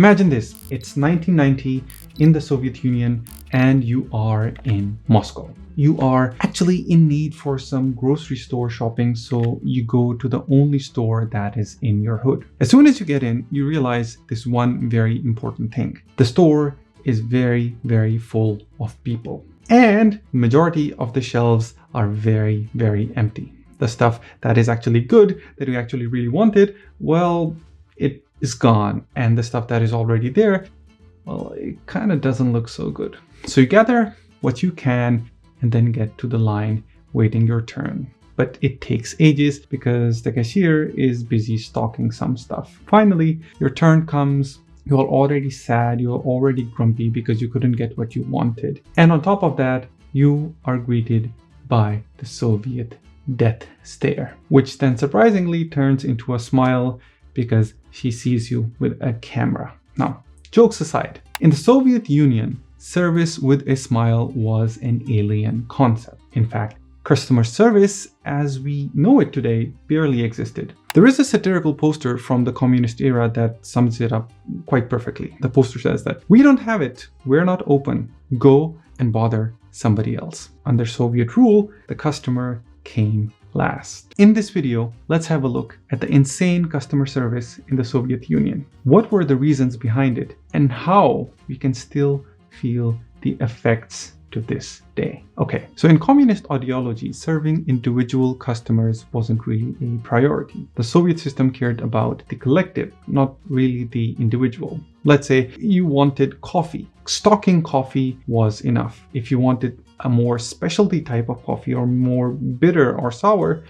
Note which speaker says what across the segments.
Speaker 1: Imagine this, it's 1990 in the Soviet Union and you are in Moscow. You are actually in need for some grocery store shopping, so you go to the only store that is in your hood. As soon as you get in, you realize this one very important thing. The store is very, very full of people. And majority of the shelves are very, very empty. The stuff that is actually good, that you actually really wanted, well, it is gone. And the stuff that is already there, well, it kind of doesn't look so good. So you gather what you can and then get to the line waiting your turn. But it takes ages because the cashier is busy stocking some stuff. Finally, your turn comes. You're already sad, you're already grumpy because you couldn't get what you wanted. And on top of that, you are greeted by the Soviet death stare, which then surprisingly turns into a smile because she sees you with a camera. Now, jokes aside, in the Soviet Union, service with a smile was an alien concept. In fact, customer service as we know it today barely existed. There is a satirical poster from the communist era that sums it up quite perfectly. The poster says that we don't have it, we're not open, go and bother somebody else. Under Soviet rule, the customer came last. In this video, let's have a look at the insane customer service in the Soviet Union. What were the reasons behind it and how we can still feel the effects to this day. Okay, so in communist ideology, serving individual customers wasn't really a priority. The Soviet system cared about the collective, not really the individual. Let's say you wanted coffee. Stocking coffee was enough. If you wanted a more specialty type of coffee or more bitter or sour,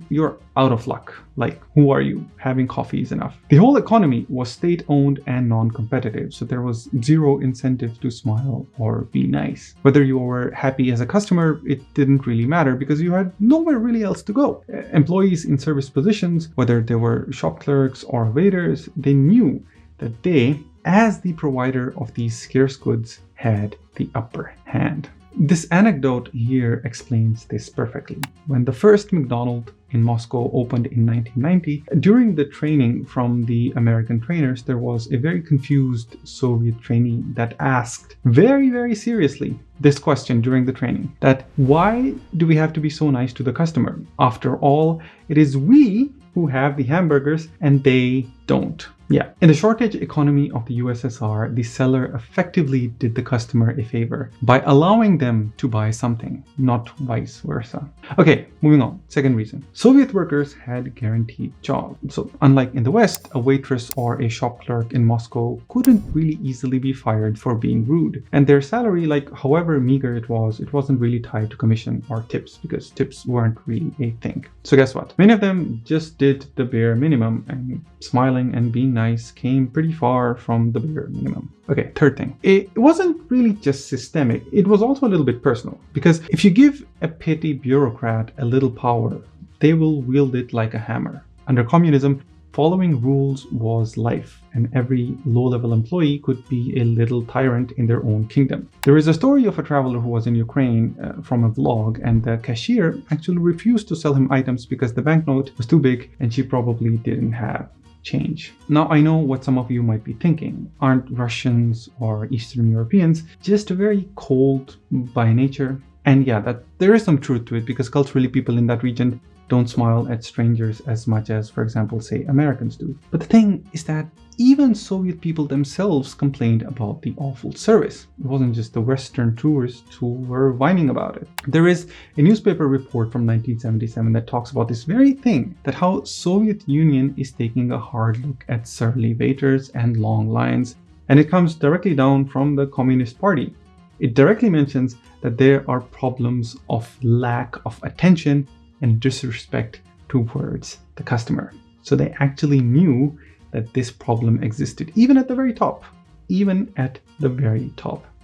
Speaker 1: you're out of luck. Like, who are you? Having coffee is enough. The whole economy was state-owned and non-competitive, so there was zero incentive to smile or be nice. Whether you were happy as a customer, it didn't really matter because you had nowhere really else to go. Employees in service positions, whether they were shop clerks or waiters, they knew that they, as the provider of these scarce goods, had the upper hand. This anecdote here explains this perfectly. When the first McDonald's in Moscow opened in 1990, during the training from the American trainers, there was a very confused Soviet trainee that asked very, very seriously this question during the training, that why do we have to be so nice to the customer? After all, it is we who have the hamburgers and they don't. Yeah, in the shortage economy of the USSR, the seller effectively did the customer a favor by allowing them to buy something, not vice versa. Okay, moving on. Second reason. Soviet workers had guaranteed jobs. So unlike in the West, a waitress or a shop clerk in Moscow couldn't really easily be fired for being rude. And their salary, like however meager it wasn't really tied to commission or tips because tips weren't really a thing. So guess what? Many of them just did the bare minimum, and smiling and being nice came pretty far from the bare minimum. Okay, third thing. It wasn't really just systemic, it was also a little bit personal. Because if you give a petty bureaucrat a little power, they will wield it like a hammer. Under communism, following rules was life, and every low-level employee could be a little tyrant in their own kingdom. There is a story of a traveler who was in Ukraine from a vlog, and the cashier actually refused to sell him items because the banknote was too big and she probably didn't have change. Now, I know what some of you might be thinking. Aren't Russians or Eastern Europeans just very cold by nature? And yeah, that there is some truth to it because culturally people in that region don't smile at strangers as much as, for example, say Americans do. But the thing is that even Soviet people themselves complained about the awful service. It wasn't just the Western tourists who were whining about it. There is a newspaper report from 1977 that talks about this very thing, that how Soviet Union is taking a hard look at surly waiters and long lines, and it comes directly down from the Communist Party. It directly mentions that there are problems of lack of attention and disrespect towards the customer. So they actually knew that this problem existed, even at the very top,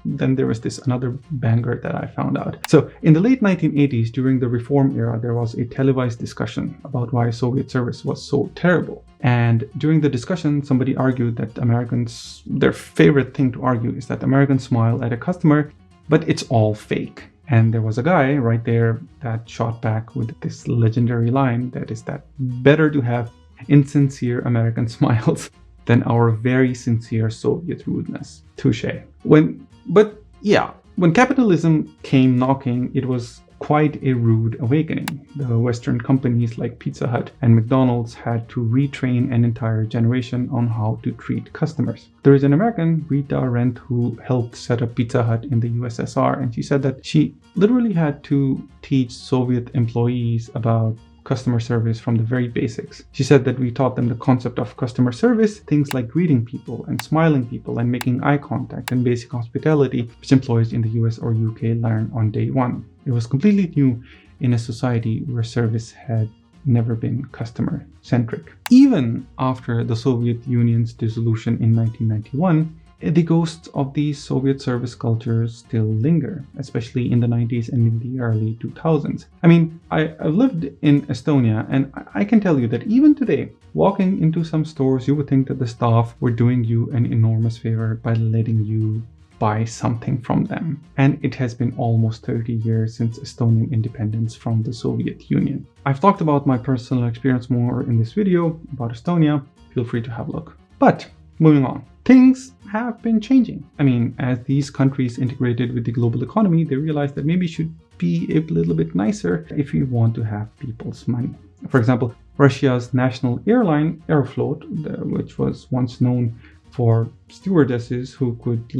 Speaker 1: Then there was this another banger that I found out. So in the late 1980s, during the reform era, there was a televised discussion about why Soviet service was so terrible. And during the discussion, somebody argued that Americans, their favorite thing to argue is that Americans smile at a customer, but it's all fake. And there was a guy right there that shot back with this legendary line that is that better to have insincere American smiles than our very sincere Soviet rudeness. Touche. When capitalism came knocking, it was quite a rude awakening. The Western companies like Pizza Hut and McDonald's had to retrain an entire generation on how to treat customers. There is an American, Rita Arendt, who helped set up Pizza Hut in the USSR, and she said that she literally had to teach Soviet employees about customer service from the very basics. She said that we taught them the concept of customer service, things like greeting people and smiling people and making eye contact and basic hospitality, which employees in the US or UK learn on day one. It was completely new in a society where service had never been customer-centric. Even after the Soviet Union's dissolution in 1991, the ghosts of these Soviet service cultures still linger, especially in the 90s and in the early 2000s. I mean, I've lived in Estonia, and I can tell you that even today, walking into some stores, you would think that the staff were doing you an enormous favor by letting you buy something from them. And it has been almost 30 years since Estonian independence from the Soviet Union. I've talked about my personal experience more in this video about Estonia. Feel free to have a look. But moving on. Things have been changing. I mean, as these countries integrated with the global economy, they realized that maybe it should be a little bit nicer if you want to have people's money. For example, Russia's national airline, Aeroflot, which was once known for stewardesses who could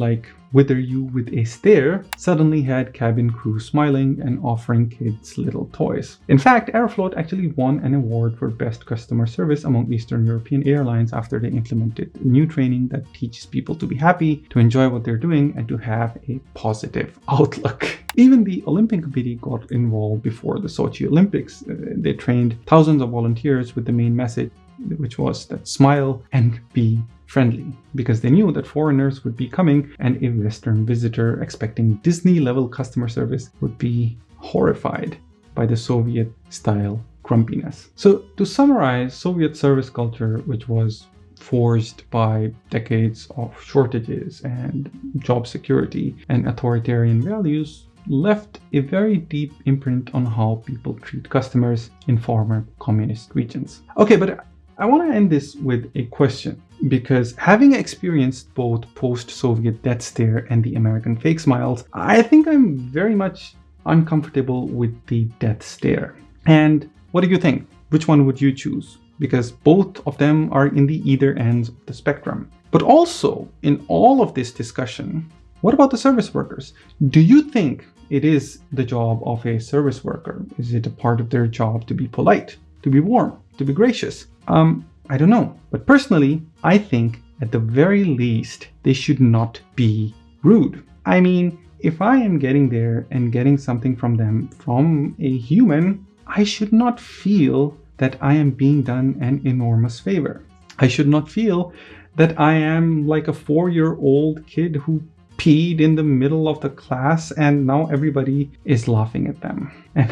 Speaker 1: wither you with a stare, suddenly had cabin crew smiling and offering kids little toys. In fact, Aeroflot actually won an award for best customer service among Eastern European airlines after they implemented new training that teaches people to be happy, to enjoy what they're doing, and to have a positive outlook. Even the Olympic Committee got involved before the Sochi Olympics. They trained thousands of volunteers with the main message, which was that smile and be friendly, because they knew that foreigners would be coming and a Western visitor expecting Disney-level customer service would be horrified by the Soviet-style grumpiness. So to summarize, Soviet service culture, which was forged by decades of shortages and job security and authoritarian values, left a very deep imprint on how people treat customers in former communist regions. Okay, but I want to end this with a question, because having experienced both post-Soviet death stare and the American fake smiles, I think I'm very much uncomfortable with the death stare. And what do you think? Which one would you choose? Because both of them are in the either ends of the spectrum. But also, in all of this discussion, what about the service workers? Do you think it is the job of a service worker? Is it a part of their job to be polite, to be warm, to be gracious? I don't know. But personally, I think at the very least, they should not be rude. I mean, if I am getting there and getting something from them, from a human, I should not feel that I am being done an enormous favor. I should not feel that I am like a 4-year-old kid who peed in the middle of the class and now everybody is laughing at them. And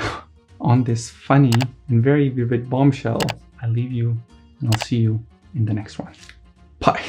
Speaker 1: on this funny and very vivid bombshell, I leave you and I'll see you in the next one. Bye.